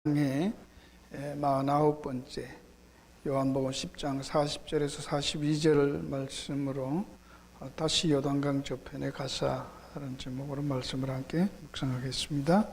의 49번째 요한복음 10장 40절에서 42절 말씀으로 다시 요단강 저편에 가사라는 제목으로 말씀을 함께 묵상하겠습니다.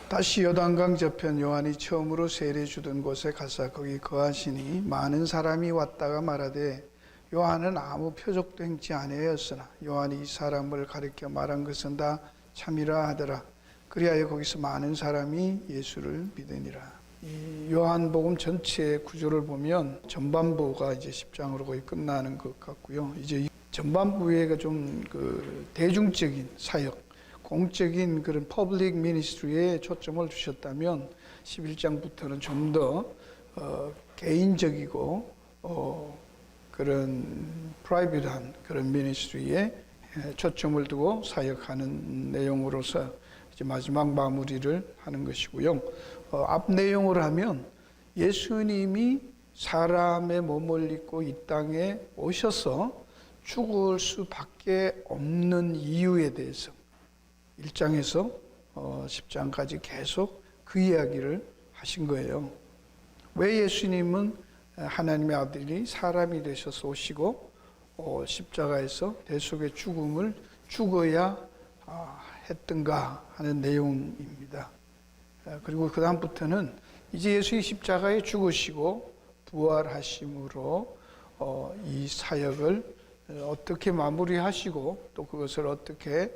다시 요단강 저편, 요한이 처음으로 세례 주던 곳에 가사 거기 거하시니 많은 사람이 왔다가 말하되 요한은 아무 표적도 행치 아니하였으나 요한이 이 사람을 가리켜 말한 것은 다 참이라 하더라. 그리하여 거기서 많은 사람이 예수를 믿으니라. 이 요한복음 전체의 구조를 보면 전반부가 이제 10장으로 거의 끝나는 것 같고요. 이제 전반부에 좀 대중적인 사역, 공적인 그런 퍼블릭 미니스트리에 초점을 두셨다면 11장부터는 좀 더 개인적이고 그런 프라이빗한 그런 미니스트리에 초점을 두고 사역하는 내용으로서 이제 마지막 마무리를 하는 것이고요. 앞 내용을 하면 예수님이 사람의 몸을 입고 이 땅에 오셔서 죽을 수밖에 없는 이유에 대해서 1장에서 10장까지 계속 그 이야기를 하신 거예요. 왜 예수님은 하나님의 아들이 사람이 되셔서 오시고 십자가에서 대속의 죽음을 죽어야 했던가 하는 내용입니다. 그리고 그 다음부터는 이제 예수의 십자가에 죽으시고 부활하심으로 이 사역을 어떻게 마무리하시고 또 그것을 어떻게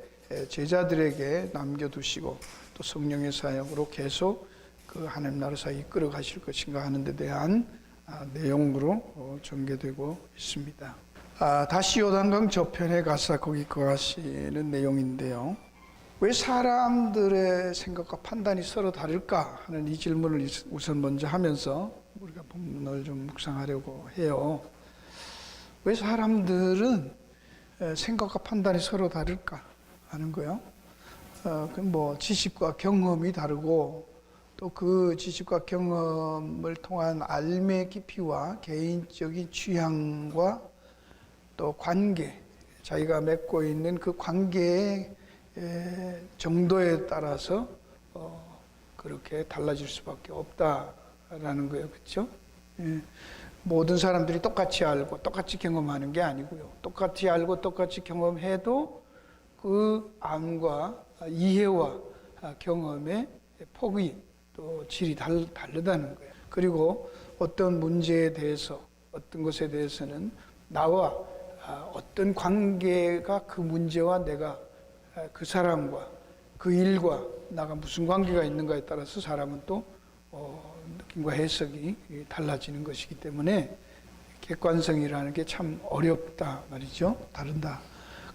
제자들에게 남겨두시고 또 성령의 사역으로 계속 그 하나님 나라 사이 이끌어 가실 것인가 하는 데 대한 내용으로 전개되고 있습니다. 다시 요단강 저편에 가서 거기 거하시는 내용인데요. 왜 사람들의 생각과 판단이 서로 다를까 하는 이 질문을 우선 먼저 하면서 우리가 본문을 좀 묵상하려고 해요. 왜 사람들은 생각과 판단이 서로 다를까 하는 거요. 지식과 경험이 다르고 또 그 지식과 경험을 통한 알매 깊이와 개인적인 취향과 또 관계, 자기가 맺고 있는 그 관계의 정도에 따라서 그렇게 달라질 수밖에 없다라는 거예요. 그렇죠? 모든 사람들이 똑같이 알고 똑같이 경험하는 게 아니고요. 똑같이 알고 똑같이 경험해도 그 암과 이해와 경험의 폭이 또 질이 다르다는 거예요. 그리고 어떤 문제에 대해서 어떤 것에 대해서는 나와 어떤 관계가 그 문제와 내가 그 사람과 그 일과 나가 무슨 관계가 있는가에 따라서 사람은 또 느낌과 해석이 달라지는 것이기 때문에 객관성이라는 게 참 어렵다 말이죠. 다른다.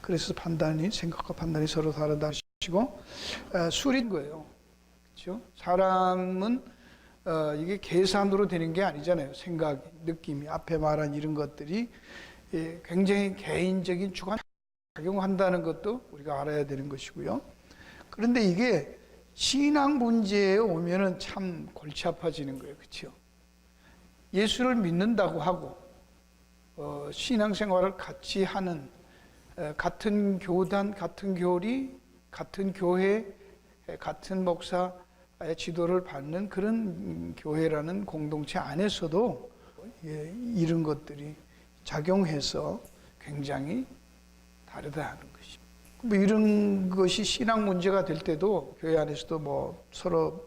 그래서 생각과 판단이 서로 다르다 하시고 술인 거예요. 그렇죠? 사람은 이게 계산으로 되는 게 아니잖아요. 생각이, 느낌이, 앞에 말한 이런 것들이 굉장히 개인적인 주관 작용한다는 것도 우리가 알아야 되는 것이고요. 그런데 이게 신앙 문제에 오면은 참 골치 아파지는 거예요. 그렇죠? 예수를 믿는다고 하고 신앙생활을 같이 하는 같은 교단, 같은 교리, 같은 교회, 같은 목사의 지도를 받는 그런 교회라는 공동체 안에서도 이런 것들이 작용해서 굉장히 다르다는 것입니다. 이런 것이 신앙 문제가 될 때도 교회 안에서도 서로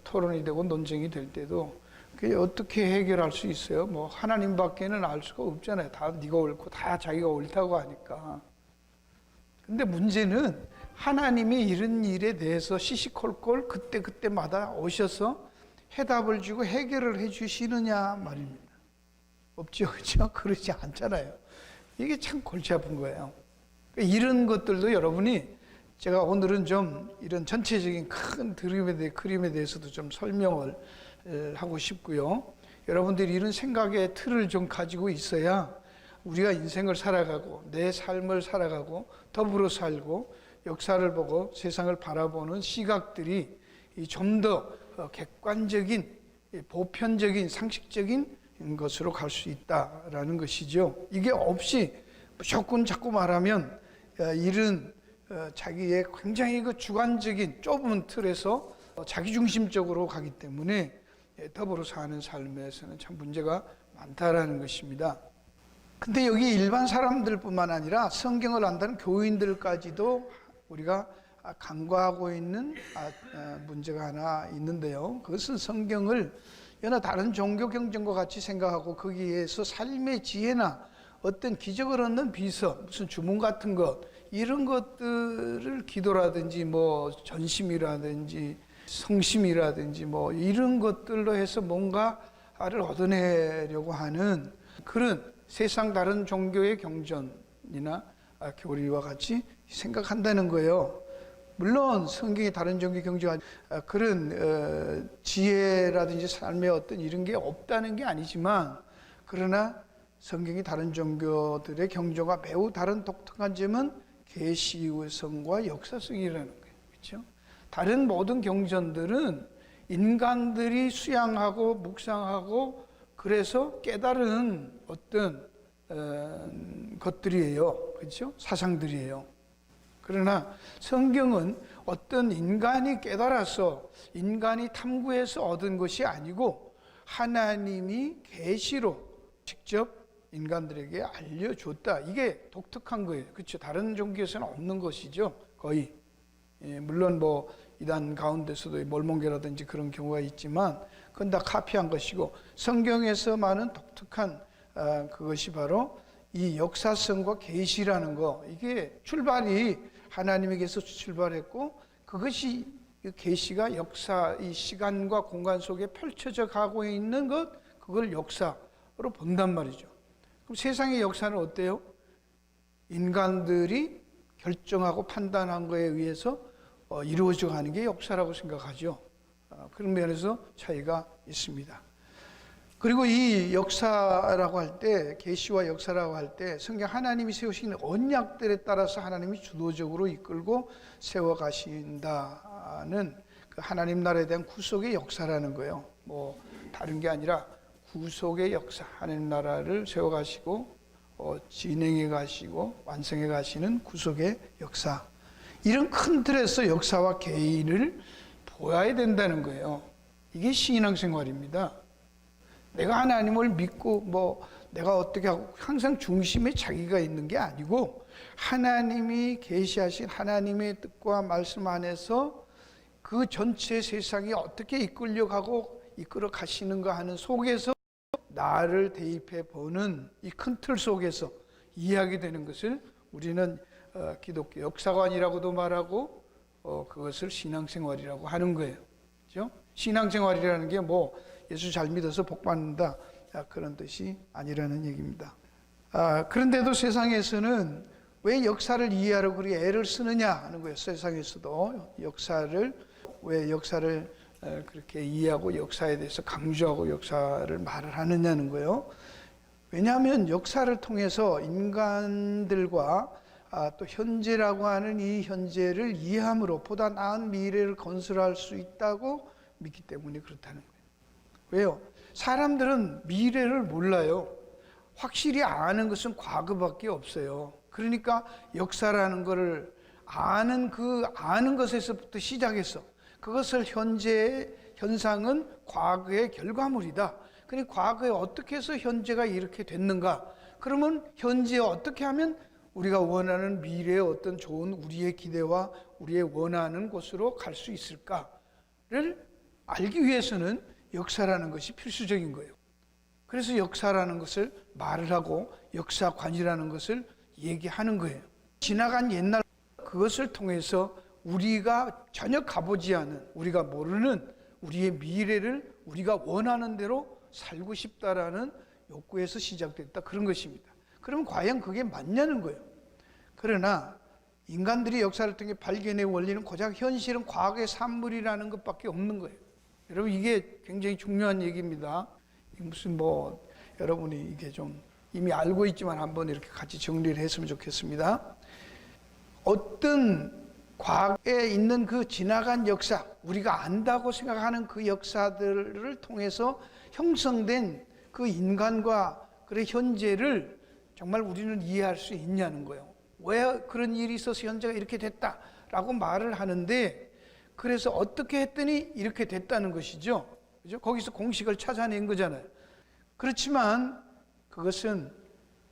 토론이 되고 논쟁이 될 때도 그게 어떻게 해결할 수 있어요? 하나님밖에는 알 수가 없잖아요. 다 네가 옳고 다 자기가 옳다고 하니까. 근데 문제는 하나님이 이런 일에 대해서 시시콜콜 그때마다 오셔서 해답을 주고 해결을 해 주시느냐 말입니다. 없죠. 그렇죠? 그러지 않잖아요. 이게 참 골치 아픈 거예요. 이런 것들도 여러분이 제가 오늘은 좀 이런 전체적인 큰 그림에 대해서도 좀 설명을 하고 싶고요. 여러분들이 이런 생각의 틀을 좀 가지고 있어야 우리가 인생을 살아가고 내 삶을 살아가고 더불어 살고 역사를 보고 세상을 바라보는 시각들이 좀 더 객관적인 보편적인 상식적인 것으로 갈 수 있다라는 것이죠. 이게 없이 무조건 자꾸 말하면 이런 자기의 굉장히 주관적인 좁은 틀에서 자기중심적으로 가기 때문에 더불어 사는 삶에서는 참 문제가 많다라는 것입니다. 근데 여기 일반 사람들뿐만 아니라 성경을 안다는 교인들까지도 우리가 간과하고 있는 문제가 하나 있는데요. 그것은 성경을 여러 다른 종교 경전과 같이 생각하고 거기에서 삶의 지혜나 어떤 기적을 얻는 비서, 무슨 주문 같은 것, 이런 것들을 기도라든지 뭐 전심이라든지 성심이라든지 뭐 이런 것들로 해서 뭔가를 얻어내려고 하는 그런 세상 다른 종교의 경전이나 교리와 같이 생각한다는 거예요. 물론 성경의 다른 종교 경전과 그런 지혜라든지 삶의 어떤 이런 게 없다는 게 아니지만, 그러나 성경이 다른 종교들의 경전과 매우 다른 독특한 점은 계시성과 역사성이라는 거예요. 그렇죠? 다른 모든 경전들은 인간들이 수양하고 묵상하고 그래서 깨달은 어떤 것들이에요. 그렇죠? 사상들이에요. 그러나 성경은 어떤 인간이 깨달아서 인간이 탐구해서 얻은 것이 아니고 하나님이 계시로 직접 인간들에게 알려줬다. 이게 독특한 거예요. 그렇죠? 다른 종교에서는 없는 것이죠. 거의. 물론 뭐 이단 가운데서도 몰몬계라든지 그런 경우가 있지만 그건 다 카피한 것이고, 성경에서만은 독특한 그것이 바로 이 역사성과 계시라는 거, 이게 출발이 하나님에게서 출발했고 그것이 계시가 역사, 이 시간과 공간 속에 펼쳐져 가고 있는 것, 그걸 역사로 본단 말이죠. 그럼 세상의 역사는 어때요? 인간들이 결정하고 판단한 거에 의해서 이루어져 가는 게 역사라고 생각하죠. 그런 면에서 차이가 있습니다. 그리고 이 역사라고 할 때, 계시와 역사라고 할 때 성경 하나님이 세우신 언약들에 따라서 하나님이 주도적으로 이끌고 세워가신다는 그 하나님 나라에 대한 구속의 역사라는 거예요. 뭐 다른 게 아니라 구속의 역사, 하나님 나라를 세워가시고 진행해 가시고 완성해 가시는 구속의 역사, 이런 큰 틀에서 역사와 개인을 보아야 된다는 거예요. 이게 신앙생활입니다. 내가 하나님을 믿고 뭐 내가 어떻게 하고 항상 중심에 자기가 있는 게 아니고, 하나님이 계시하신 하나님의 뜻과 말씀 안에서 그 전체 세상이 어떻게 이끌려가고 이끌어 가시는가 하는 속에서 나를 대입해 보는 이 큰 틀 속에서 이해하게 되는 것을 우리는 기독교 역사관이라고도 말하고 그것을 신앙생활이라고 하는 거예요. 그렇죠? 신앙생활이라는 게 뭐 예수 잘 믿어서 복 받는다 그런 뜻이 아니라는 얘기입니다. 그런데도 세상에서는 왜 역사를 이해하려고 그렇게 애를 쓰느냐 하는 거예요. 세상에서도 왜 역사를 그렇게 이해하고 역사에 대해서 강조하고 역사를 말을 하느냐는 거예요. 왜냐하면 역사를 통해서 인간들과 또 현재라고 하는 이 현재를 이해함으로 보다 나은 미래를 건설할 수 있다고 믿기 때문에 그렇다는 거예요. 왜요? 사람들은 미래를 몰라요. 확실히 아는 것은 과거밖에 없어요. 그러니까 역사라는 것을 아는 것에서부터 시작해서 그것을 현재의 현상은 과거의 결과물이다. 그러니 과거에 어떻게 해서 현재가 이렇게 됐는가? 그러면 현재에 어떻게 하면 우리가 원하는 미래의 어떤 좋은 우리의 기대와 우리의 원하는 곳으로 갈 수 있을까를 알기 위해서는 역사라는 것이 필수적인 거예요. 그래서 역사라는 것을 말을 하고 역사관이라는 것을 얘기하는 거예요. 지나간 옛날 그것을 통해서 우리가 전혀 가보지 않은, 우리가 모르는 우리의 미래를 우리가 원하는 대로 살고 싶다라는 욕구에서 시작됐다, 그런 것입니다. 그럼 과연 그게 맞냐는 거예요. 그러나 인간들이 역사를 통해 발견해 원리는 고작 현실은 과거의 산물이라는 것밖에 없는 거예요. 여러분, 이게 굉장히 중요한 얘기입니다. 무슨 여러분이 이게 좀 이미 알고 있지만 한번 이렇게 같이 정리를 했으면 좋겠습니다. 어떤 과거에 있는 그 지나간 역사, 우리가 안다고 생각하는 그 역사들을 통해서 형성된 그 인간과 그의 현재를 정말 우리는 이해할 수 있냐는 거예요. 왜 그런 일이 있어서 현재가 이렇게 됐다라고 말을 하는데, 그래서 어떻게 했더니 이렇게 됐다는 것이죠. 그죠? 거기서 공식을 찾아낸 거잖아요. 그렇지만 그것은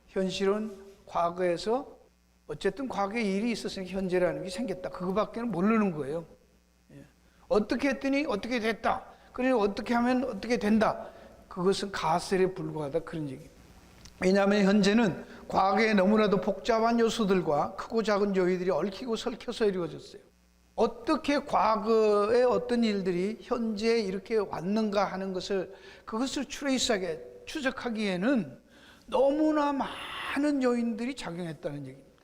현실은 과거에서 어쨌든 과거에 일이 있었으니까 현재라는 게 생겼다. 그거밖에는 모르는 거예요. 어떻게 했더니 어떻게 됐다. 그리고 어떻게 하면 어떻게 된다. 그것은 가설에 불과하다. 그런 얘기입니다. 왜냐하면 현재는 과거에 너무나도 복잡한 요소들과 크고 작은 요인들이 얽히고 설켜서 이루어졌어요. 어떻게 과거의 어떤 일들이 현재에 이렇게 왔는가 하는 것을 그것을 트레이스하게 추적하기에는 너무나 많은 요인들이 작용했다는 얘기입니다.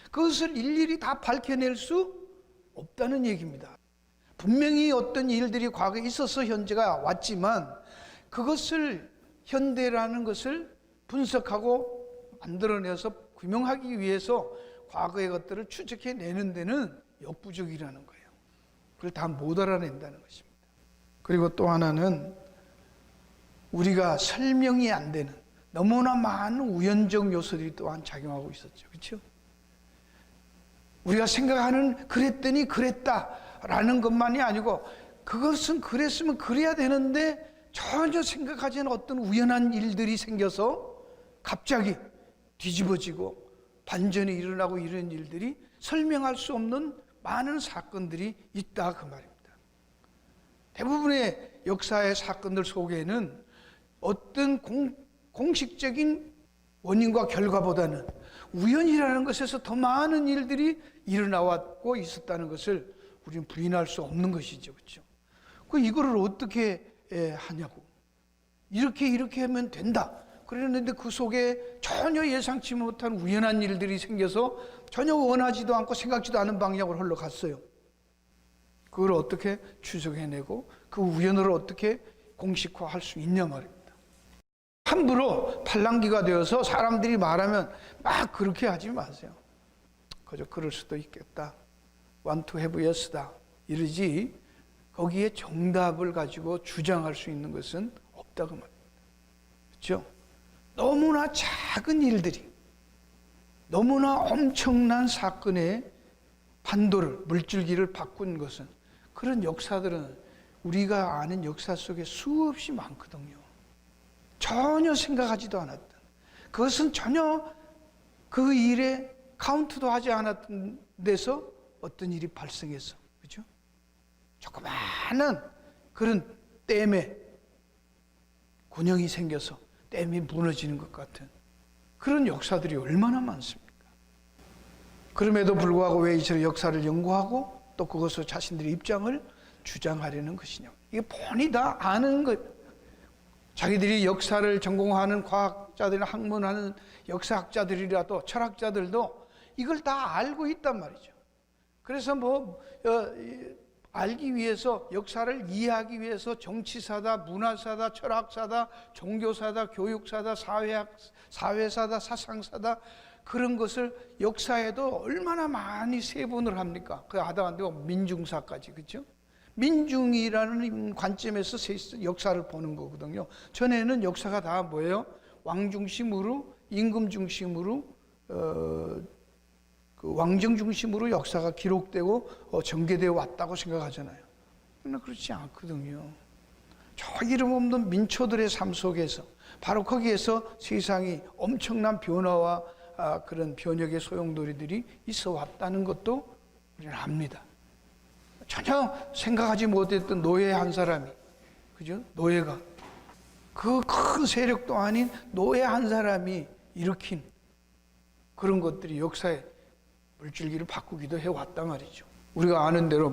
그것을 일일이 다 밝혀낼 수 없다는 얘기입니다. 분명히 어떤 일들이 과거에 있어서 현재가 왔지만 그것을 현대라는 것을 분석하고 만들어내서 규명하기 위해서 과거의 것들을 추적해내는 데는 역부족이라는 거예요. 그걸 다 못 알아낸다는 것입니다. 그리고 또 하나는 우리가 설명이 안 되는 너무나 많은 우연적 요소들이 또한 작용하고 있었죠. 그렇죠? 우리가 생각하는 그랬더니 그랬다라는 것만이 아니고 그것은 그랬으면 그래야 되는데 전혀 생각하지 않은 어떤 우연한 일들이 생겨서 갑자기 뒤집어지고 반전이 일어나고 이런 일들이 설명할 수 없는 많은 사건들이 있다 그 말입니다. 대부분의 역사의 사건들 속에는 어떤 공식적인 원인과 결과보다는 우연이라는 것에서 더 많은 일들이 일어나왔고 있었다는 것을 우리는 부인할 수 없는 것이죠. 그렇죠? 이거를 어떻게 하냐고. 이렇게 하면 된다. 그랬는데 그 속에 전혀 예상치 못한 우연한 일들이 생겨서 전혀 원하지도 않고 생각지도 않은 방향으로 흘러갔어요. 그걸 어떻게 추적해내고 그 우연을 어떻게 공식화할 수 있냐 말입니다. 함부로 팔랑귀가 되어서 사람들이 말하면 막 그렇게 하지 마세요. 그저 그럴 수도 있겠다. want to have yes다. 이러지 거기에 정답을 가지고 주장할 수 있는 것은 없다고 말입니다. 그렇죠? 너무나 작은 일들이 너무나 엄청난 사건의 판도를 물줄기를 바꾼 것은 그런 역사들은 우리가 아는 역사 속에 수없이 많거든요. 전혀 생각하지도 않았던 그것은 전혀 그 일에 카운트도 하지 않았던 데서 어떤 일이 발생해서 그렇죠? 조그마한 그런 댐에 곤형이 생겨서 댐이 무너지는 것 같은 그런 역사들이 얼마나 많습니까? 그럼에도 불구하고 왜 이처럼 역사를 연구하고 또 그것을 자신들의 입장을 주장하려는 것이냐. 이게 뻔히 다 아는 것. 자기들이 역사를 전공하는 과학자들이나 학문하는 역사학자들이라도 철학자들도 이걸 다 알고 있단 말이죠. 그래서 알기 위해서 역사를 이해하기 위해서 정치사다, 문화사다, 철학사다, 종교사다, 교육사다, 사회사다, 사상사다 그런 것을 역사에도 얼마나 많이 세분을 합니까? 그 하다 안 되고 민중사까지 그렇죠? 민중이라는 관점에서 역사를 보는 거거든요. 전에는 역사가 다 뭐예요? 왕 중심으로 임금 중심으로 그 왕정 중심으로 역사가 기록되고 전개되어 왔다고 생각하잖아요. 그러나 그렇지 않거든요. 저 이름 없는 민초들의 삶 속에서 바로 거기에서 세상이 엄청난 변화와 그런 변혁의 소용돌이들이 있어 왔다는 것도 우리는 압니다. 전혀 생각하지 못했던 노예 한 사람이, 그죠? 노예가 그 큰 세력도 아닌 노예 한 사람이 일으킨 그런 것들이 역사의 물줄기를 바꾸기도 해왔단 말이죠. 우리가 아는 대로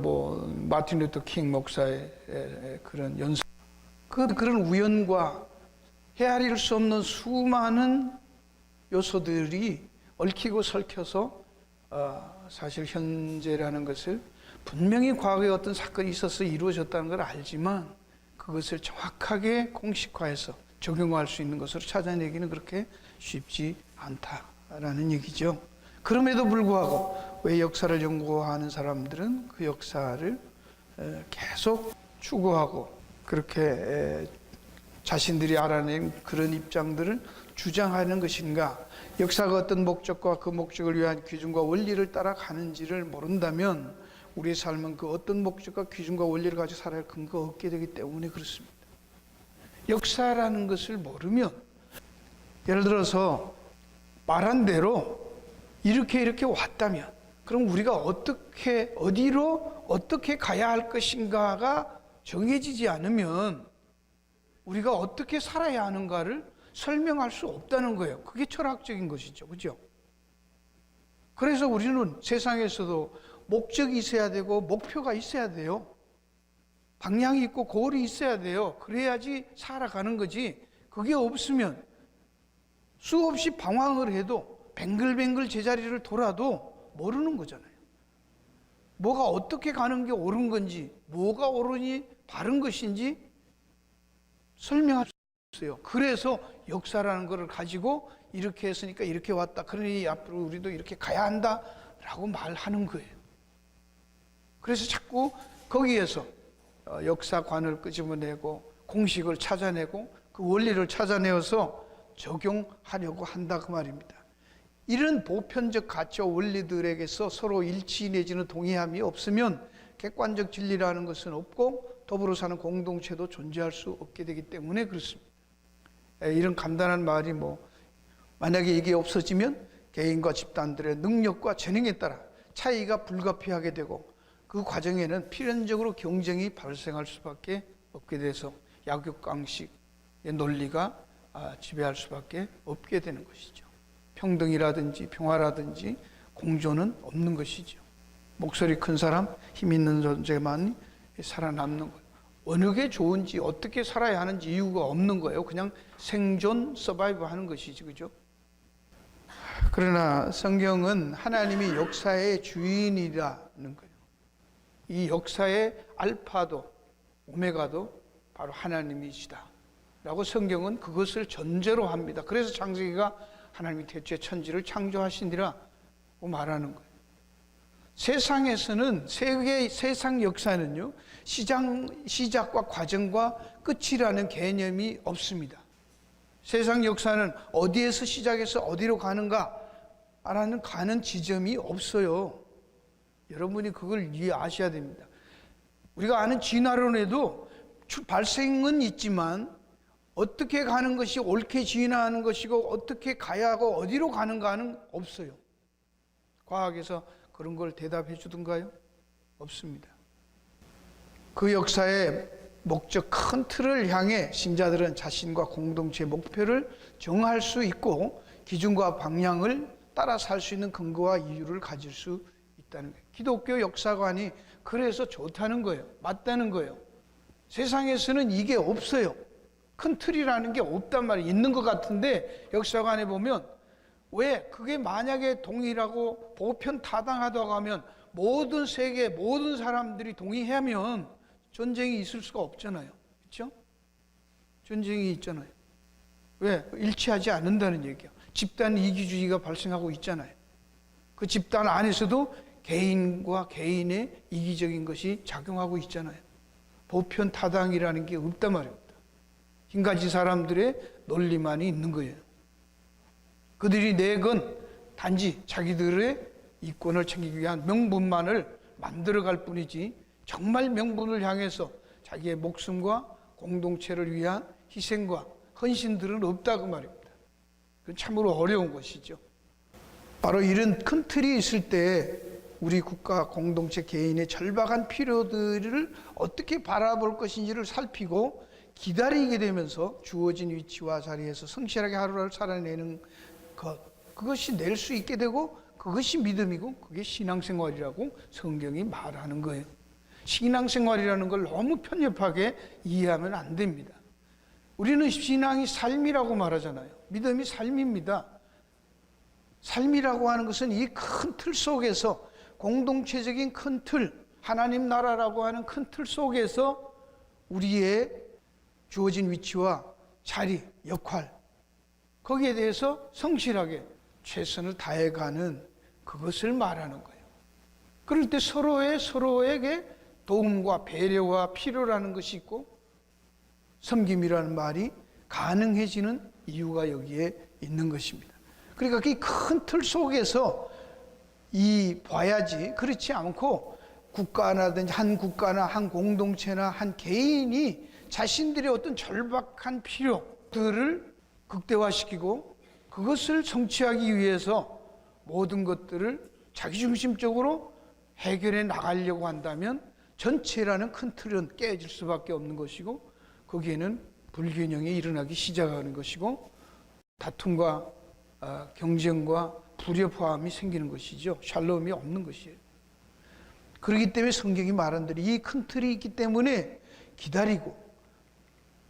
마틴 루터 킹 목사의 그런 연설, 그런 우연과 헤아릴 수 없는 수많은 요소들이 얽히고 설켜서 사실 현재라는 것을 분명히 과거에 어떤 사건이 있어서 이루어졌다는 걸 알지만 그것을 정확하게 공식화해서 적용할 수 있는 것으로 찾아내기는 그렇게 쉽지 않다라는 얘기죠. 그럼에도 불구하고 왜 역사를 연구하는 사람들은 그 역사를 계속 추구하고 그렇게 자신들이 알아낸 그런 입장들을 주장하는 것인가? 역사가 어떤 목적과 그 목적을 위한 기준과 원리를 따라가는지를 모른다면 우리의 삶은 그 어떤 목적과 기준과 원리를 가지고 살아야 할 근거 얻게 되기 때문에 그렇습니다. 역사라는 것을 모르면, 예를 들어서 말한 대로 이렇게 왔다면, 그럼 우리가 어떻게, 어디로 어떻게 가야 할 것인가가 정해지지 않으면 우리가 어떻게 살아야 하는가를 설명할 수 없다는 거예요. 그게 철학적인 것이죠. 그죠? 그래서 우리는 세상에서도 목적이 있어야 되고 목표가 있어야 돼요. 방향이 있고 고울이 있어야 돼요. 그래야지 살아가는 거지. 그게 없으면 수없이 방황을 해도 뱅글뱅글 제자리를 돌아도 모르는 거잖아요. 뭐가 어떻게 가는 게 옳은 건지, 뭐가 옳으니 바른 것인지 설명할 수 없어요. 그래서 역사라는 것을 가지고 이렇게 했으니까 이렇게 왔다. 그러니 앞으로 우리도 이렇게 가야 한다 라고 말하는 거예요. 그래서 자꾸 거기에서 역사관을 끄집어내고 공식을 찾아내고 그 원리를 찾아내어서 적용하려고 한다 그 말입니다. 이런 보편적 가치와 원리들에게서 서로 일치 내지는 동의함이 없으면 객관적 진리라는 것은 없고 더불어 사는 공동체도 존재할 수 없게 되기 때문에 그렇습니다. 이런 간단한 말이 만약에 이게 없어지면 개인과 집단들의 능력과 재능에 따라 차이가 불가피하게 되고 그 과정에는 필연적으로 경쟁이 발생할 수밖에 없게 돼서 약육강식의 논리가 지배할 수밖에 없게 되는 것이죠. 평등이라든지 평화라든지 공존은 없는 것이죠. 목소리 큰 사람, 힘 있는 존재만 살아남는 거예요. 어느 게 좋은지 어떻게 살아야 하는지 이유가 없는 거예요. 그냥 생존, 서바이브 하는 것이지, 그죠? 그러나 성경은 하나님이 역사의 주인이라는 거예요. 이 역사의 알파도 오메가도 바로 하나님이시다 라고 성경은 그것을 전제로 합니다. 그래서 창세기가 하나님이 태초에 천지를 창조하시니라 고 말하는 거예요. 세상에서는 세상 역사는요, 시작과 과정과 끝이라는 개념이 없습니다. 세상 역사는 어디에서 시작해서 어디로 가는가라는 가는 지점이 없어요. 여러분이 그걸 아셔야 됩니다. 우리가 아는 진화론에도 발생은 있지만 어떻게 가는 것이 옳게 진화하는 것이고 어떻게 가야 하고 어디로 가는가는 없어요. 과학에서 그런 걸 대답해 주던가요? 없습니다. 그 역사의 목적 큰 틀을 향해 신자들은 자신과 공동체의 목표를 정할 수 있고 기준과 방향을 따라 살 수 있는 근거와 이유를 가질 수 있다는 거예요. 기독교 역사관이 그래서 좋다는 거예요. 맞다는 거예요. 세상에서는 이게 없어요. 큰 틀이라는 게 없단 말이에요. 있는 것 같은데 역사관에 보면 왜 그게 만약에 동일하고 보편 타당하다고 하면 모든 세계 모든 사람들이 동의하면 전쟁이 있을 수가 없잖아요. 그렇죠? 전쟁이 있잖아요. 왜? 일치하지 않는다는 얘기야. 집단 이기주의가 발생하고 있잖아요. 그 집단 안에서도 개인과 개인의 이기적인 것이 작용하고 있잖아요. 보편 타당이라는 게 없단 말입니다. 한 가지 사람들의 논리만이 있는 거예요. 그들이 내건 단지 자기들의 이권을 챙기기 위한 명분만을 만들어갈 뿐이지 정말 명분을 향해서 자기의 목숨과 공동체를 위한 희생과 헌신들은 없다고 말입니다. 그건 참으로 어려운 것이죠. 바로 이런 큰 틀이 있을 때 우리 국가, 공동체, 개인의 절박한 필요들을 어떻게 바라볼 것인지를 살피고 기다리게 되면서 주어진 위치와 자리에서 성실하게 하루를 살아내는 것, 그것이 낼 수 있게 되고 그것이 믿음이고 그게 신앙생활이라고 성경이 말하는 거예요. 신앙생활이라는 걸 너무 편협하게 이해하면 안 됩니다. 우리는 신앙이 삶이라고 말하잖아요. 믿음이 삶입니다. 삶이라고 하는 것은 이 큰 틀 속에서 공동체적인 큰 틀, 하나님 나라라고 하는 큰 틀 속에서 우리의 주어진 위치와 자리, 역할, 거기에 대해서 성실하게 최선을 다해가는 그것을 말하는 거예요. 그럴 때 서로에게 도움과 배려와 필요라는 것이 있고 섬김이라는 말이 가능해지는 이유가 여기에 있는 것입니다. 그러니까 이 큰 틀 속에서 봐야지, 그렇지 않고 국가나든지 한 국가나 한 공동체나 한 개인이 자신들의 어떤 절박한 필요들을 극대화시키고 그것을 성취하기 위해서 모든 것들을 자기중심적으로 해결해 나가려고 한다면 전체라는 큰 틀은 깨질 수밖에 없는 것이고 거기에는 불균형이 일어나기 시작하는 것이고 다툼과 경쟁과 불협화음이 생기는 것이죠. 샬롬이 없는 것이에요. 그렇기 때문에 성경이 말한 대로 이 큰 틀이 있기 때문에 기다리고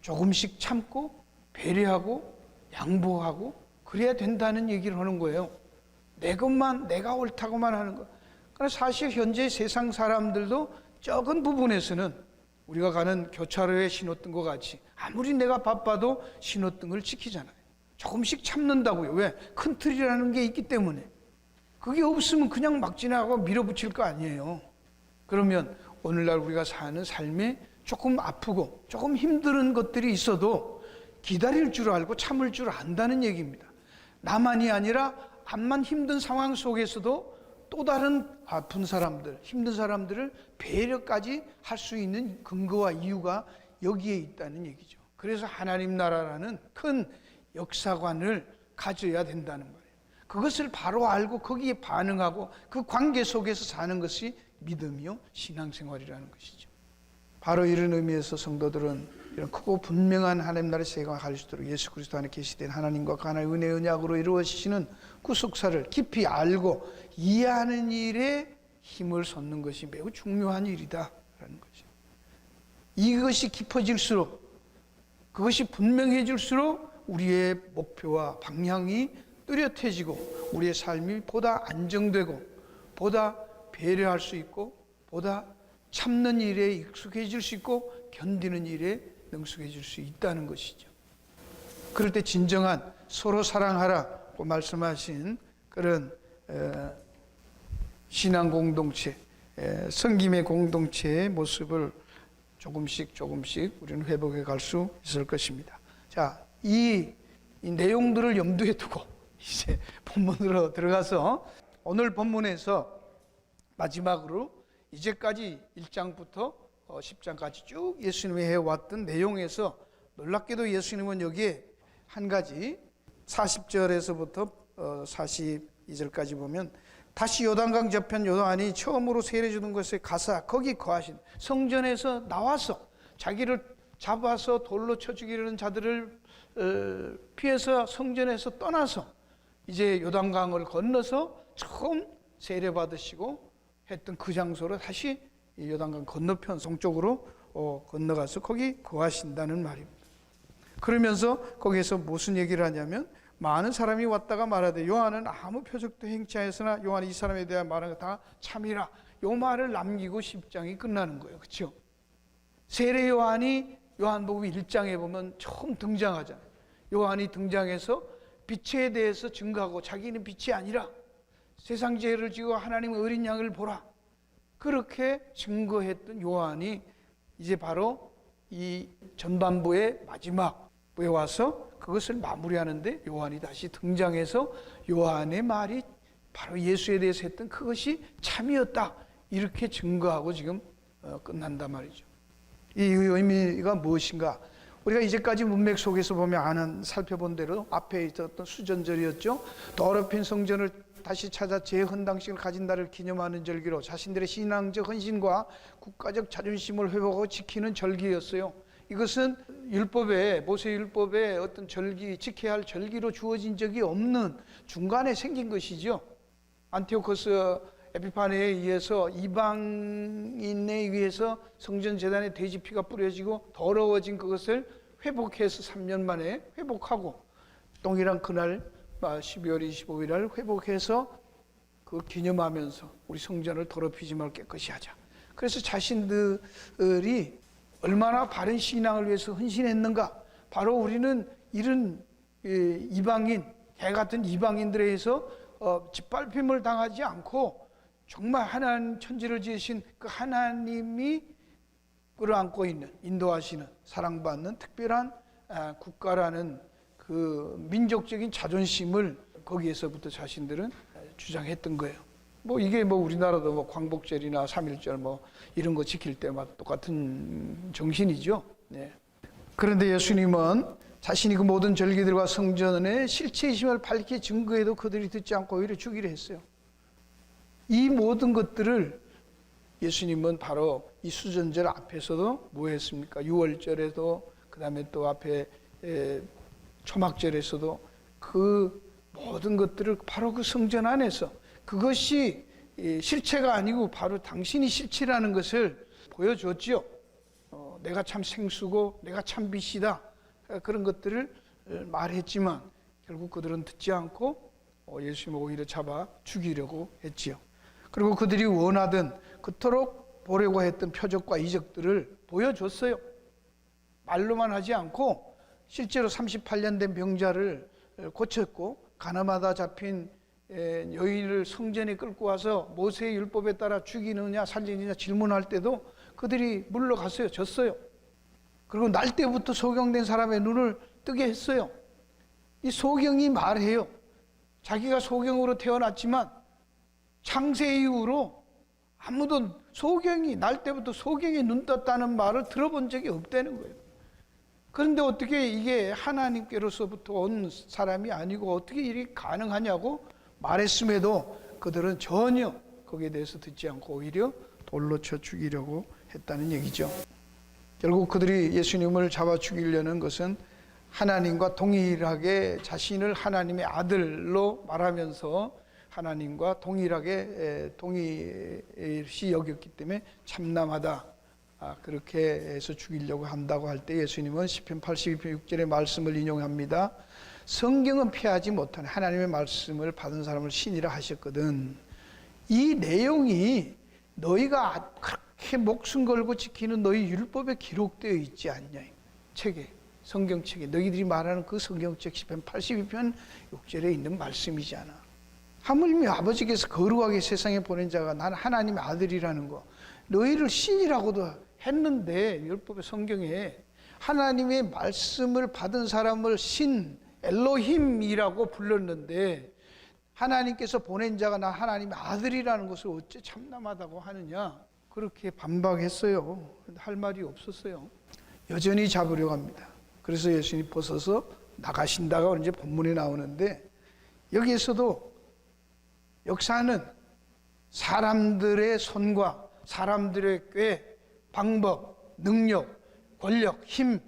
조금씩 참고 배려하고 양보하고 그래야 된다는 얘기를 하는 거예요. 내 것만 내가 옳다고만 하는 거. 그러나 사실 현재 세상 사람들도 적은 부분에서는 우리가 가는 교차로에 신호등과 같이 아무리 내가 바빠도 신호등을 지키잖아요. 조금씩 참는다고요. 왜? 큰 틀이라는 게 있기 때문에. 그게 없으면 그냥 막 지나가고 밀어붙일 거 아니에요. 그러면 오늘날 우리가 사는 삶에 조금 아프고 조금 힘든 것들이 있어도 기다릴 줄 알고 참을 줄 안다는 얘기입니다. 나만이 아니라 암만 힘든 상황 속에서도 또 다른 아픈 사람들, 힘든 사람들을 배려까지 할 수 있는 근거와 이유가 여기에 있다는 얘기죠. 그래서 하나님 나라라는 큰 역사관을 가져야 된다는 거예요. 그것을 바로 알고 거기에 반응하고 그 관계 속에서 사는 것이 믿음이요 신앙생활이라는 것이죠. 바로 이런 의미에서 성도들은 이런 크고 분명한 하나님 나라의 세계가 갈 수 있도록 예수 그리스도 안에 계시된 하나님과 그 하나의 은혜 언약으로 이루어지시는 구속사를 깊이 알고 이해하는 일에 힘을 쏟는 것이 매우 중요한 일이다라는 거죠. 이것이 깊어질수록 그것이 분명해질수록 우리의 목표와 방향이 뚜렷해지고 우리의 삶이 보다 안정되고 보다 배려할 수 있고 보다 참는 일에 익숙해질 수 있고 견디는 일에 능숙해질 수 있다는 것이죠. 그럴 때 진정한 서로 사랑하라고 말씀하신 그런 신앙 공동체, 섬김의 공동체의 모습을 조금씩 우리는 회복해 갈 수 있을 것입니다. 자, 이 내용들을 염두에 두고 이제 본문으로 들어가서 오늘 본문에서 마지막으로 이제까지 1장부터 10장까지 쭉 예수님이 해왔던 내용에서 놀랍게도 예수님은 여기에 한 가지 40절에서부터 42절까지 보면 다시 요단강 저편 요단이 처음으로 세례 주는 곳에 가사 거기 거하신 성전에서 나와서 자기를 잡아서 돌로 쳐 죽이려는 자들을 피해서 성전에서 떠나서 이제 요단강을 건너서 처음 세례 받으시고 했던 그 장소로 다시 요단강 건너편 성쪽으로 건너가서 거기 거하신다는 말입니다. 그러면서 거기에서 무슨 얘기를 하냐면 많은 사람이 왔다가 말하되 요한은 아무 표적도 행치하였으나 요한이 이 사람에 대한 말은 다 참이라. 요 말을 남기고 10장이 끝나는 거예요. 그렇죠? 세례 요한이 요한복음 1장에 보면 처음 등장하잖아요. 요한이 등장해서 빛에 대해서 증거하고 자기는 빛이 아니라 세상 죄를 지고 하나님의 어린 양을 보라. 그렇게 증거했던 요한이 이제 바로 이 전반부의 마지막에 와서 그것을 마무리하는데 요한이 다시 등장해서 요한의 말이 바로 예수에 대해서 했던 그것이 참이었다. 이렇게 증거하고 지금 끝난단 말이죠. 이 의미가 무엇인가? 우리가 이제까지 문맥 속에서 보면 살펴본 대로 앞에 있었던 수전절이었죠. 더럽힌 성전을 다시 찾아 재헌당식을 가진 날을 기념하는 절기로 자신들의 신앙적 헌신과 국가적 자존심을 회복하고 지키는 절기였어요. 이것은 율법에 모세율법에 어떤 절기, 지켜야 할 절기로 주어진 적이 없는 중간에 생긴 것이죠. 안티오코스 에피파네에 의해서 이방인에 의해서 성전 제단에 돼지피가 뿌려지고 더러워진 그것을 회복해서 3년 만에 회복하고 동일한 그날 12월 25일 날 회복해서 그 기념하면서 우리 성전을 더럽히지 말고 깨끗이 하자. 그래서 자신들이 얼마나 바른 신앙을 위해서 헌신했는가. 바로 우리는 이런 이방인, 개 같은 이방인들에 의해서 짓밟힘을 당하지 않고 정말 하나님 천지를 지으신 그 하나님이 끌어안고 있는 인도하시는 사랑받는 특별한 국가라는 그 민족적인 자존심을 거기에서부터 자신들은 주장했던 거예요. 뭐 이게 뭐 우리나라도 뭐 광복절이나 3.1절 뭐 이런 거 지킬 때마다 똑같은 정신이죠. 네. 그런데 예수님은 자신이 그 모든 절기들과 성전의 실체이심을 밝히 증거해도 그들이 듣지 않고 오히려 주기로 했어요. 이 모든 것들을 예수님은 바로 이 수전절 앞에서도 뭐 했습니까? 6월절에도 그 다음에 또 앞에 초막절에서도 그 모든 것들을 바로 그 성전 안에서 그것이 실체가 아니고 바로 당신이 실체라는 것을 보여줬지요. 내가 참 생수고 내가 참 빛이다. 그런 것들을 말했지만 결국 그들은 듣지 않고 예수님을 오히려 잡아 죽이려고 했지요. 그리고 그들이 원하던 그토록 보려고 했던 표적과 이적들을 보여줬어요. 말로만 하지 않고 실제로 38년 된 병자를 고쳤고 가나마다 잡힌 여인을 성전에 끌고 와서 모세의 율법에 따라 죽이느냐 살리느냐 질문할 때도 그들이 물러갔어요. 졌어요. 그리고 날 때부터 소경된 사람의 눈을 뜨게 했어요. 이 소경이 말해요. 자기가 소경으로 태어났지만 창세 이후로 아무도 소경이 날 때부터 소경이 눈 떴다는 말을 들어본 적이 없다는 거예요. 그런데 어떻게 이게 하나님께로서부터 온 사람이 아니고 어떻게 이렇게 가능하냐고 말했음에도 그들은 전혀 거기에 대해서 듣지 않고 오히려 돌로 쳐 죽이려고 했다는 얘기죠. 결국 그들이 예수님을 잡아 죽이려는 것은 하나님과 동일하게 자신을 하나님의 아들로 말하면서 하나님과 동일하게 동일시 여겼기 때문에 참남하다. 그렇게 해서 죽이려고 한다고 할 때 예수님은 시편 82편 6절의 말씀을 인용합니다. 성경은 피하지 못하는 하나님의 말씀을 받은 사람을 신이라 하셨거든. 이 내용이 너희가 그렇게 목숨 걸고 지키는 너희 율법에 기록되어 있지 않냐. 책에, 성경책에 너희들이 말하는 그 성경책 시편 82편 6절에 있는 말씀이잖아. 하물며 아버지께서 거룩하게 세상에 보낸 자가 나는 하나님의 아들이라는 거 너희를 신이라고도 했는데 율법의 성경에 하나님의 말씀을 받은 사람을 신 엘로힘이라고 불렀는데 하나님께서 보낸 자가 나 하나님의 아들이라는 것을 어째 참남하다고 하느냐 그렇게 반박했어요. 할 말이 없었어요. 여전히 잡으려고 합니다. 그래서 예수님이 벗어서 나가신다가 이제 본문에 나오는데 여기에서도 역사는 사람들의 손과 사람들의 꾀, 방법, 능력, 권력, 힘,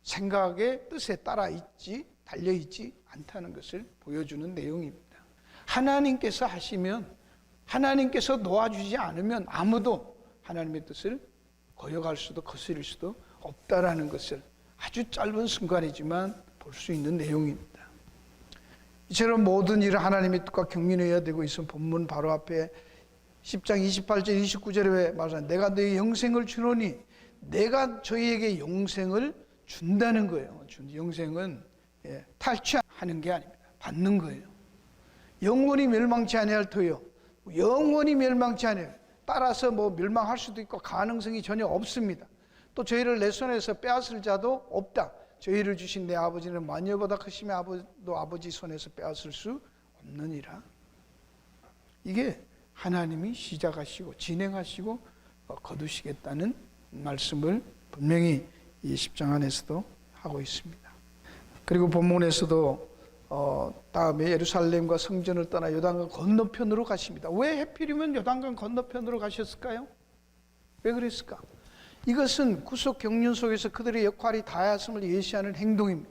생각의 뜻에 따라 있지 달려 있지 않다는 것을 보여주는 내용입니다. 하나님께서 하시면 하나님께서 놓아주지 않으면 아무도 하나님의 뜻을 거역할 수도 거스릴 수도 없다라는 것을 아주 짧은 순간이지만 볼 수 있는 내용입니다. 이처럼 모든 일을 하나님의 뜻과 경륜해야 되고 있으면 본문 바로 앞에 10장 28절 29절에 말하는 내가 너희 영생을 주노니 내가 저희에게 영생을 준다는 거예요. 영생은 탈취하는 게 아닙니다. 받는 거예요. 영원히 멸망치 아니할 터요. 영원히 멸망치 아니할. 따라서 뭐 멸망할 수도 있고 가능성이 전혀 없습니다. 또 저희를 내 손에서 빼앗을 자도 없다. 저희를 주신 내 아버지는 만유보다 크시며 아버지 손에서 빼앗을 수 없느니라. 이게 하나님이 시작하시고 진행하시고 거두시겠다는 말씀을 분명히 이 10장 안에서도 하고 있습니다. 그리고 본문에서도 다음에 예루살렘과 성전을 떠나 요단강 건너편으로 가십니다. 왜 하필이면 요단강 건너편으로 가셨을까요? 왜 그랬을까? 이것은 구속 경륜 속에서 그들의 역할이 다하였음을 예시하는 행동입니다.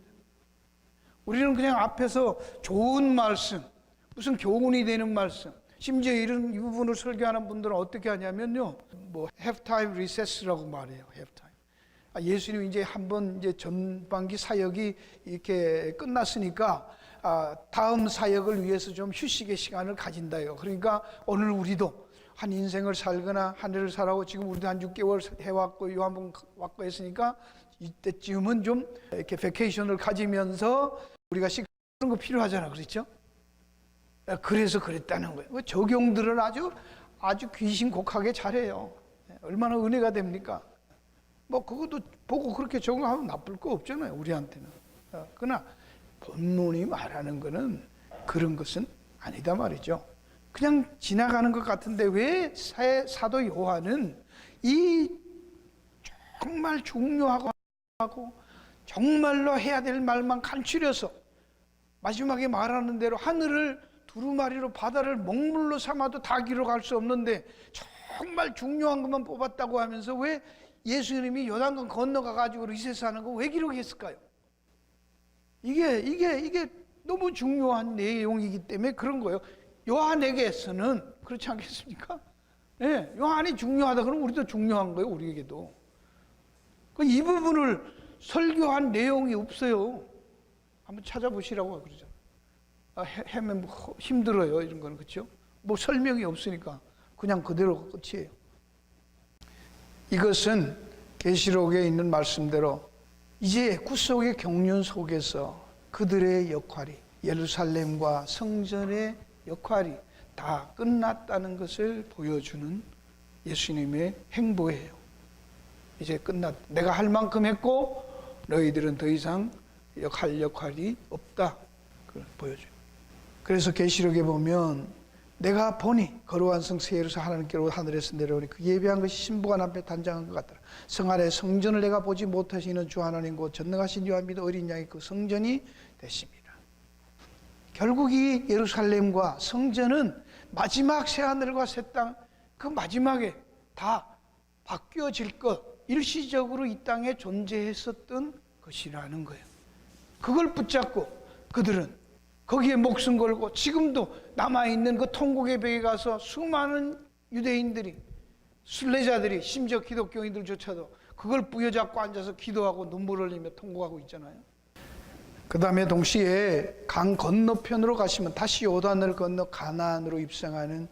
우리는 그냥 앞에서 좋은 말씀, 무슨 교훈이 되는 말씀, 심지어 이런 이 부분을 설교하는 분들은 어떻게 하냐면요, 뭐 halftime recess라고 말해요. halftime. 예수님 이제 한번 이제 전반기 사역이 이렇게 끝났으니까 다음 사역을 위해서 좀 휴식의 시간을 가진다요. 그러니까 오늘 우리도 한 인생을 살거나 한 해를 살아고 지금 우리도 한 6개월 해왔고 요 한 번 왔고 했으니까 이때쯤은 좀 이렇게 베케이션을 가지면서 우리가 식 그런 거 필요하잖아, 그렇죠? 그래서 그랬다는 거예요. 적용들은 아주 귀신곡하게 잘해요. 얼마나 은혜가 됩니까? 뭐 그것도 보고 그렇게 적용하면 나쁠 거 없잖아요, 우리한테는. 그러나 본문이 말하는 거는 그런 것은 아니다 말이죠. 그냥 지나가는 것 같은데 왜 사도 요한은 이 정말 중요하고 정말로 해야 될 말만 간추려서 마지막에 말하는 대로 하늘을 두루마리로 바다를 먹물로 삼아도 다 기록할 수 없는데 정말 중요한 것만 뽑았다고 하면서 왜 예수님이 요단강 건너가 가지고 리셋 하는 거 왜 기록했을까요? 이게 너무 중요한 내용이기 때문에 그런 거예요. 요한에게서는 그렇지 않겠습니까? 네, 요한이 중요하다 그러면 우리도 중요한 거예요. 우리에게도. 이 부분을 설교한 내용이 없어요. 한번 찾아보시라고 그러죠. 해면 힘들어요. 이런 거는 그렇죠? 뭐 설명이 없으니까 그냥 그대로 끝이에요. 이것은 계시록에 있는 말씀대로 이제 구속의 경륜 속에서 그들의 역할이 예루살렘과 성전의 역할이 다 끝났다는 것을 보여주는 예수님의 행보예요. 이제 끝났다. 내가 할 만큼 했고 너희들은 더 이상 할 역할이 없다. 그걸 보여줘요. 그래서 계시록에 보면 내가 보니 거룩한 성 새 예루살렘 하나님께로 하늘에서 내려오니 그 예배한 것이 신부가 앞에 단장한 것 같더라. 성 안에 성전을 내가 보지 못하시는 주 하나님 곧 전능하신 이와 믿어 어린 양이 그 성전이 되십니다. 결국 이 예루살렘과 성전은 마지막 새하늘과 새 땅 그 마지막에 다 바뀌어질 것, 일시적으로 이 땅에 존재했었던 것이라는 거예요. 그걸 붙잡고 그들은 거기에 목숨 걸고 지금도 남아있는 그 통곡의 벽에 가서 수많은 유대인들이, 순례자들이, 심지어 기독교인들조차도 그걸 부여잡고 앉아서 기도하고 눈물 흘리며 통곡하고 있잖아요. 그 다음에 동시에 강 건너편으로 가시면 다시 요단을 건너 가나안으로 입성하는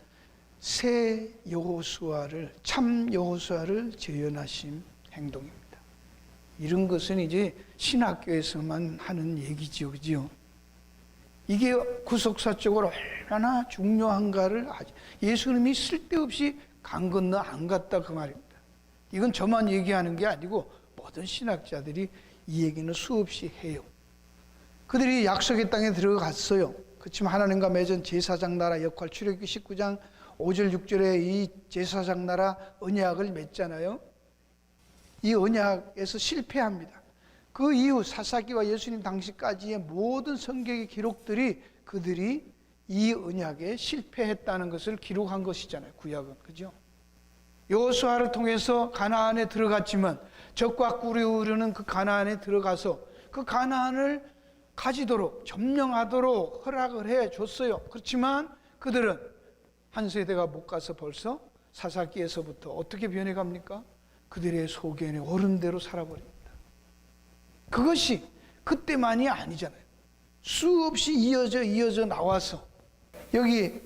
새 여호수아를, 참 여호수아를 재현하신 행동입니다. 이런 것은 이제 신학교에서만 하는 얘기죠, 그죠? 이게 구속사적으로 얼마나 중요한가를 아죠. 예수님이 쓸데없이 강 건너 안 갔다 그 말입니다. 이건 저만 얘기하는 게 아니고 모든 신학자들이 이 얘기는 수없이 해요. 그들이 약속의 땅에 들어갔어요. 그렇지만 하나님과 맺은 제사장 나라 역할, 출애굽기 19장 5절 6절에 이 제사장 나라 언약을 맺잖아요. 이 언약에서 실패합니다. 그 이후 사사기와 예수님 당시까지의 모든 성경의 기록들이 그들이 이 언약에 실패했다는 것을 기록한 것이잖아요. 구약은. 그죠? 여호수아를 통해서 가나안에 들어갔지만 적과 꿀이 흐르는 그 가나안에 들어가서 그 가나안을 가지도록 점령하도록 허락을 해 줬어요. 그렇지만 그들은 한 세대가 못 가서 벌써 사사기에서부터 어떻게 변해갑니까? 그들의 소견에 오른 대로 살아버립니다. 그것이 그때만이 아니잖아요. 수없이 이어져 나와서 여기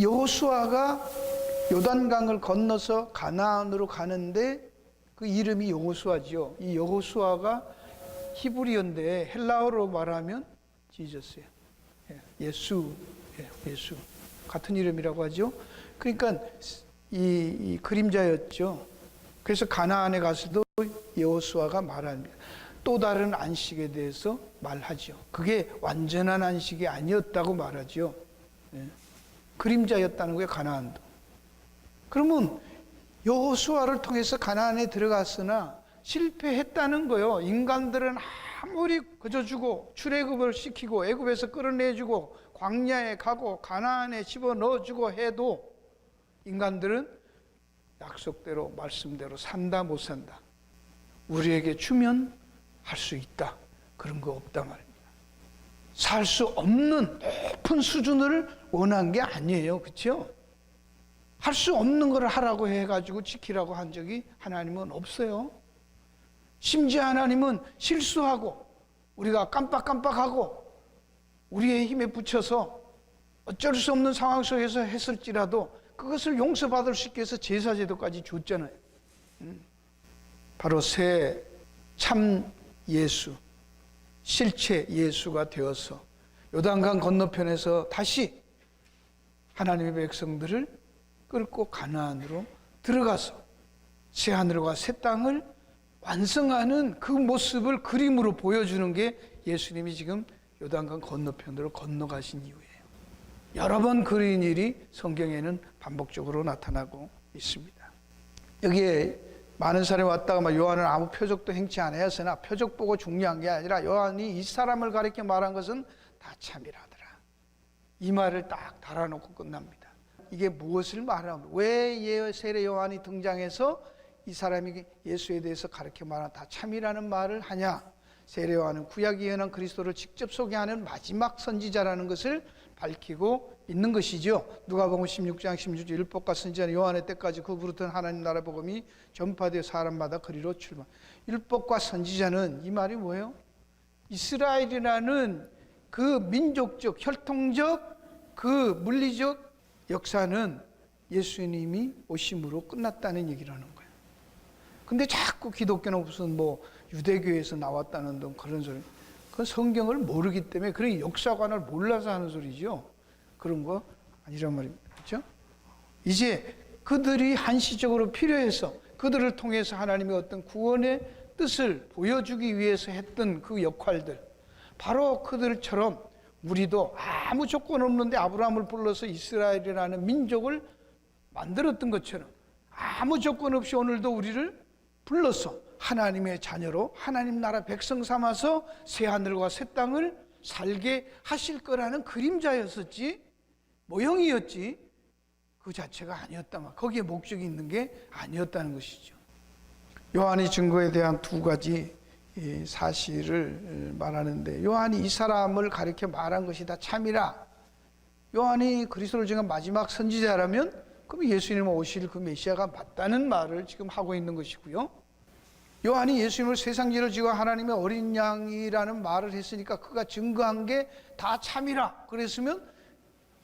여호수아가 요단강을 건너서 가나안으로 가는데 그 이름이 여호수아지요. 이 여호수아가 히브리어인데 헬라어로 말하면 지저스예요. 예수, 예수 같은 이름이라고 하죠. 그러니까 이 그림자였죠. 그래서 가나안에 가서도 여호수아가 말합니다. 또 다른 안식에 대해서 말하죠. 그게 완전한 안식이 아니었다고 말하죠. 그림자였다는 거예요, 가나안도. 그러면 여호수아를 통해서 가나안에 들어갔으나 실패했다는 거예요. 인간들은 아무리 거저주고 출애굽을 시키고 애굽에서 끌어내주고 광야에 가고 가나안에 집어넣어주고 해도 인간들은 약속대로 말씀대로 산다 못 산다. 우리에게 주면 할 수 있다. 그런 거 없다 말입니다. 살 수 없는 높은 수준을 원한 게 아니에요. 그렇죠? 할 수 없는 걸 하라고 해가지고 지키라고 한 적이 하나님은 없어요. 심지어 하나님은 실수하고 우리가 깜빡깜빡하고 우리의 힘에 부쳐서 어쩔 수 없는 상황 속에서 했을지라도 그것을 용서받을 수 있게 해서 제사제도까지 줬잖아요. 바로 새 참 예수, 실체 예수가 되어서 요단강 건너편에서 다시 하나님의 백성들을 끌고 가나안으로 들어가서 새 하늘과 새 땅을 완성하는 그 모습을 그림으로 보여주는 게 예수님이 지금 요단강 건너편으로 건너가신 이유예요. 여러 번 그런 일이 성경에는 반복적으로 나타나고 있습니다. 여기에 많은 사람이 왔다가 막 요한은 아무 표적도 행치 않았으나 표적 보고 중요한 게 아니라 요한이 이 사람을 가리켜 말한 것은 다 참이라더라. 이 말을 딱 달아놓고 끝납니다. 이게 무엇을 말하는, 왜 세례 요한이 등장해서 이 사람이 예수에 대해서 가르쳐 말하는 다 참이라는 말을 하냐? 세례 요한은 구약 예언한 그리스도를 직접 소개하는 마지막 선지자라는 것을 밝히고 있는 것이죠. 누가복음 16장 16절 율법과 선지자는 요한의 때까지 그 부르던 하나님 나라 복음이 전파되어 사람마다 그리로 출발. 율법과 선지자는 이 말이 뭐예요? 이스라엘이라는 그 민족적, 혈통적, 그 물리적 역사는 예수님이 오심으로 끝났다는 얘기를 하는 거예요. 근데 자꾸 기독교는 무슨 유대교에서 나왔다는 등 그런 소리. 그건 성경을 모르기 때문에 그런 역사관을 몰라서 하는 소리죠. 그런 거 아니란 말입니다. 그렇죠? 이제 그들이 한시적으로 필요해서 그들을 통해서 하나님의 어떤 구원의 뜻을 보여주기 위해서 했던 그 역할들, 바로 그들처럼 우리도 아무 조건 없는데 아브라함을 불러서 이스라엘이라는 민족을 만들었던 것처럼 아무 조건 없이 오늘도 우리를 불러서 하나님의 자녀로 하나님 나라 백성 삼아서 새하늘과 새 땅을 살게 하실 거라는 그림자였었지, 모형이었지 그 자체가 아니었다. 거기에 목적이 있는 게 아니었다는 것이죠. 요한의 증거에 대한 두 가지 사실을 말하는데, 요한이 이 사람을 가리켜 말한 것이 다 참이라. 요한이 그리스도를 증언한 마지막 선지자라면 그럼 예수님 오실 그 메시아가 맞다는 말을 지금 하고 있는 것이고요. 요한이 예수님을 세상 죄를 지고 하나님의 어린 양이라는 말을 했으니까 그가 증거한 게 다 참이라 그랬으면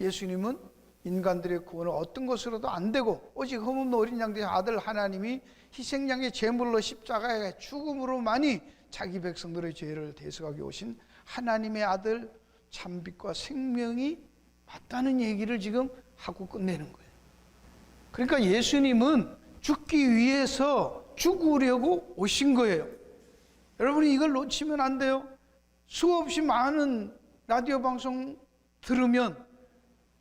예수님은 인간들의 구원을 어떤 것으로도 안 되고 오직 흠없는 어린 양들의 아들 하나님이 희생양의 제물로 십자가의 죽음으로만이 자기 백성들의 죄를 대속하게 오신 하나님의 아들 참빛과 생명이 맞다는 얘기를 지금 하고 끝내는 거예요. 그러니까 예수님은 죽기 위해서 죽으려고 오신 거예요. 여러분이 이걸 놓치면 안 돼요. 수없이 많은 라디오 방송 들으면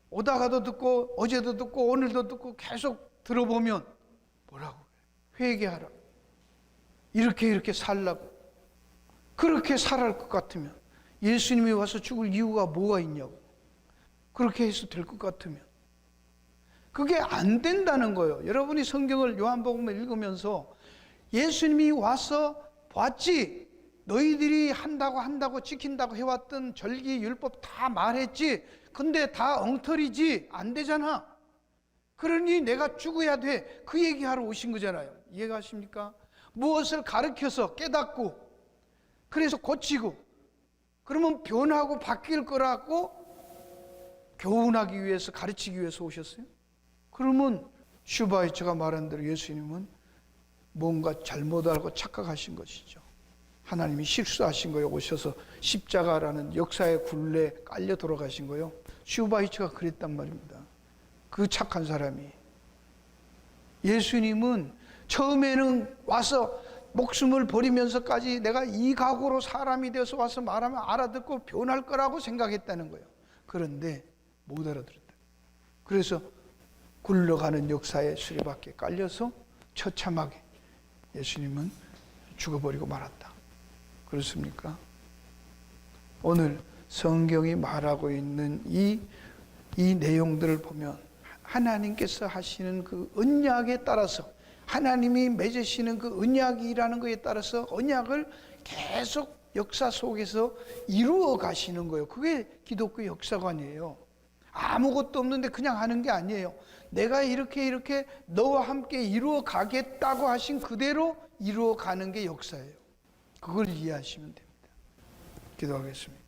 오다가도 듣고 어제도 듣고 오늘도 듣고 계속 들어보면 뭐라고 회개하라, 이렇게 살라고, 그렇게 살아갈 것 같으면, 예수님이 와서 죽을 이유가 뭐가 있냐고, 그렇게 해서 될 것 같으면 그게 안 된다는 거예요. 여러분이 성경을 요한복음을 읽으면서 예수님이 와서 봤지, 너희들이 한다고 지킨다고 해왔던 절기 율법 다 말했지, 근데 다 엉터리지, 안 되잖아. 그러니 내가 죽어야 돼, 그 얘기하러 오신 거잖아요. 이해가십니까? 무엇을 가르쳐서 깨닫고 그래서 고치고 그러면 변하고 바뀔 거라고 교훈하기 위해서, 가르치기 위해서 오셨어요? 그러면 슈바이처가 말한 대로 예수님은 뭔가 잘못 알고 착각하신 것이죠. 하나님이 실수하신 거예요. 오셔서 십자가라는 역사의 굴레에 깔려 돌아가신 거예요. 슈바이처가 그랬단 말입니다. 그 착한 사람이. 예수님은 처음에는 와서 목숨을 버리면서까지 내가 이 각오로 사람이 되어서 와서 말하면 알아듣고 변할 거라고 생각했다는 거예요. 그런데 못 알아들었다. 그래서 굴러가는 역사의 수레바퀴에 깔려서 처참하게 예수님은 죽어버리고 말았다. 그렇습니까? 오늘 성경이 말하고 있는 이 내용들을 보면 하나님께서 하시는 그 언약에 따라서, 하나님이 맺으시는 그 언약이라는 것에 따라서 언약을 계속 역사 속에서 이루어 가시는 거예요. 그게 기독교 역사관이에요. 아무것도 없는데 그냥 하는 게 아니에요. 내가 이렇게 너와 함께 이루어 가겠다고 하신 그대로 이루어 가는 게 역사예요. 그걸 이해하시면 됩니다. 기도하겠습니다.